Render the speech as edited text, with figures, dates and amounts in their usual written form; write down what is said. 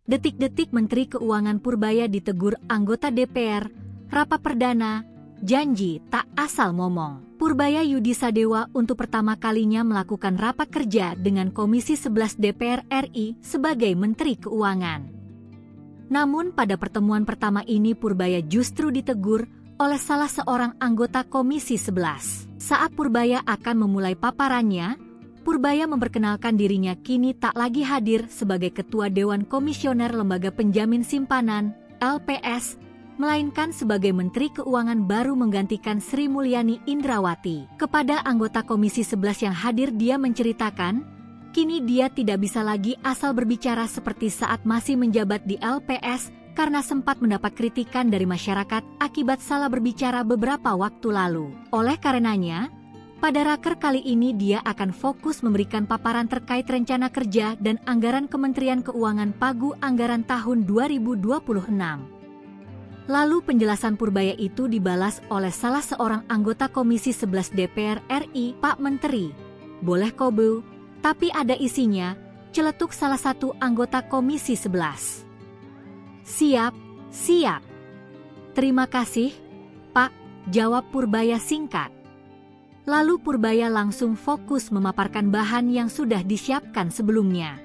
Detik-detik Menteri Keuangan Purbaya ditegur anggota DPR, rapat perdana, janji tak asal ngomong. Purbaya Yudi Sadewa untuk pertama kalinya melakukan rapat kerja dengan Komisi 11 DPR RI sebagai Menteri Keuangan. Namun pada pertemuan pertama ini Purbaya justru ditegur oleh salah seorang anggota Komisi 11. Saat Purbaya akan memulai paparannya, Purbaya memperkenalkan dirinya kini tak lagi hadir sebagai Ketua Dewan Komisioner Lembaga Penjamin Simpanan, LPS, melainkan sebagai Menteri Keuangan baru menggantikan Sri Mulyani Indrawati. Kepada anggota Komisi 11 yang hadir dia menceritakan, kini dia tidak bisa lagi asal berbicara seperti saat masih menjabat di LPS karena sempat mendapat kritikan dari masyarakat akibat salah berbicara beberapa waktu lalu. Oleh karenanya, pada raker kali ini dia akan fokus memberikan paparan terkait rencana kerja dan anggaran Kementerian Keuangan Pagu Anggaran tahun 2026. Lalu penjelasan Purbaya itu dibalas oleh salah seorang anggota Komisi 11 DPR RI, Pak Menteri. Boleh kobe, tapi ada isinya, celetuk salah satu anggota Komisi 11. Siap, siap. Terima kasih, Pak, jawab Purbaya singkat. Lalu Purbaya langsung fokus memaparkan bahan yang sudah disiapkan sebelumnya.